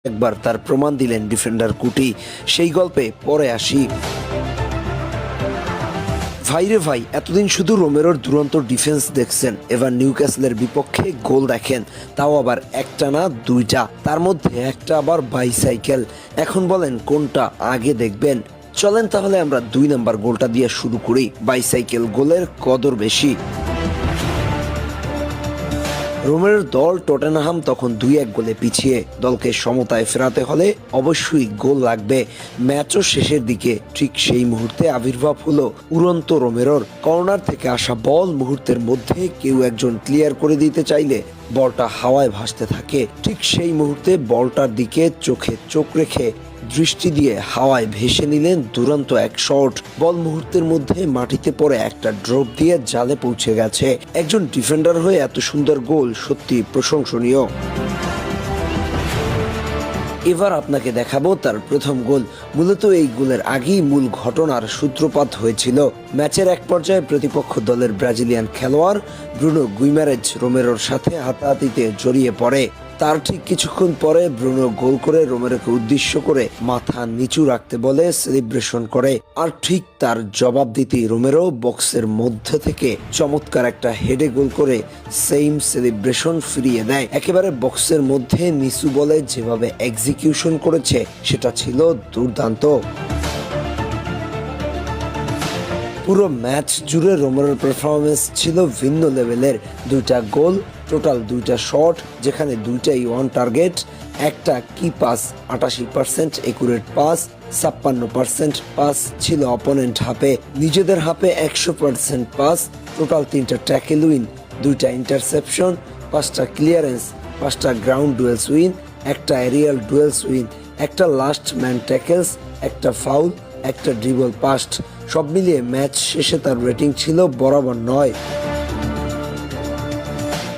একবার তার প্রমাণ দিলেন ডিফেন্ডার কুটি। সেই গল্পে পরে আসি। ভাইরে ভাই, এতদিন শুধু রোমেরোর দুরন্ত ডিফেন্স দেখছেন, এবার নিউক্যাসলের বিপক্ষে গোল দেখেন, তাও আবার একটা না দুইটা, তার মধ্যে একটা আবার বাইসাইকেল। এখন বলেন কোনটা আগে দেখবেন? চলেন তাহলে আমরা 2 নম্বর গোলটা দিয়ে শুরু করি। বাইসাইকেল গোলের কদর বেশি। রোমের দল টটেনহাম তখন 2-1 গোলে পিছিয়ে। দলকে সমতায় ফেরাতে হলে অবশ্যই গোল লাগবে। ম্যাচও শেষের দিকে ঠিক সেই মুহূর্তে আবির্ভাব হলো উড়ন্ত রোমেরোর। কর্নার থেকে আসা বল মুহূর্তের মধ্যে কেউ একজন ক্লিয়ার করে দিতে চাইলে বলটা হাওয়ায় ভাসতে থাকে। ঠিক সেই মুহূর্তে বলটার দিকে চোখে চোখ রেখে দৃষ্টি দিয়ে হাওয়ায় ভেসে নিলেন দুরন্ত এক শট। বল মুহূর্তের মধ্যে মাটিতে পড়ে একটা ড্রপ দিয়ে জালে পৌঁছে গেছে। একজন ডিফেন্ডার হয়ে এত সুন্দর গোল সত্যি প্রশংসনীয়। এবার আপনাকে দেখাবো তার প্রথম গোল। মূলত এই গোলের আগেই মূল ঘটনার সূত্রপাত হয়েছিল। ম্যাচের এক পর্যায়ে প্রতিপক্ষ দলের ব্রাজিলিয়ান খেলোয়াড় ব্রুনো গুইমারেজ রোমেরোর সাথে হাতাহাতিতে জড়িয়ে পড়ে। তার ঠিক কিছুক্ষণ পরে ব্রুনো গোল করে রোমেরোকে উদ্দেশ্য করে মাথা নিচু রাখতে বলে সেলিব্রেশন করে। আর ঠিক তার জবাব দিতেই রোমেরো বক্সের মধ্য থেকে চমৎকার একটা হেডে গোল করে সেম সেলিব্রেশন ফিরিয়ে দেয়। একেবারে বক্সের মধ্যে নিচু বলে যেভাবে এক্সিকিউশন করেছে সেটা ছিল দুর্দান্ত। পুরো ম্যাচ জুড়ে রোমেরোর পারফরমেন্স ছিল ভিন্ন লেভেলের। 2টা গোল, টোটাল 2টা শট, যেখানে 2টাই অন টার্গেট। একটা কি পাস 88% একুরেট পাস, 56% পাস ছিল অপোনেন্ট হাফে, নিজেদের হাফে 100% পাস। টোটাল 3টা ট্যাকেল উইন, 2টা ইন্টারসেপশন, 5টা ক্লিয়ারেন্স, 5টা গ্রাউন্ড ডুয়েলস উইন, একটা এরিয়াল ডুয়েলস উইন, একটা লাস্ট ম্যান ট্যাকেলস, একটা ফাউল, একটা ড্রিবল পাস্ট। সব মিলিয়ে ম্যাচ শেষে তার রেটিং ছিল বরাবর 9।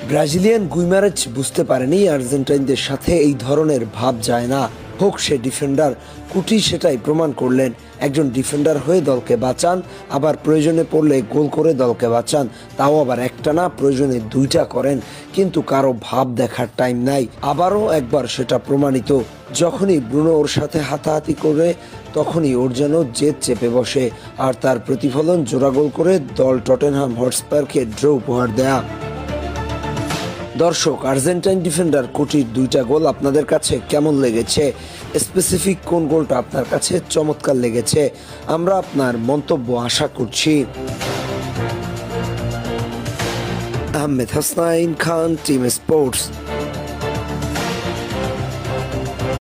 ব্রাজিলিয়ান গুইমারেজ বুঝতে পারেনি আর্জেন্টাইনদের সাথে এই ধরনের ভাব যায় না। হোক সে ডিফেন্ডার, কুটি সেটাই প্রমাণ করলেন। একজন ডিফেন্ডার হয়ে দলকে বাঁচান, আবার প্রয়োজনে পড়লে গোল করে দলকে বাঁচান, তাও আবার একটা না, প্রয়োজনে 2টা করেন। কিন্তু কারো ভাব দেখার টাইম নাই। আবারও একবার সেটা প্রমাণিত। যখনই ব্রুনো ওর সাথে হাতাহাতি করে তখনই ওর যেন জেদ চেপে বসে, আর তার প্রতিফলন জোড়া গোল করে দল টটেনহাম হটস্পারকে ড্র উপহার দেয়া। দর্শক, আর্জেন্টাইন ডিফেন্ডার কুটির 2টা গোল আপনাদের কাছে কেমন লেগেছে? স্পেসিফিক কোন গোলটা আপনার কাছে চমৎকার লেগেছে? আমরা আপনার মন্তব্য আশা করছি। আহমেদ হাসনাইন খান, টিম স্পোর্টস।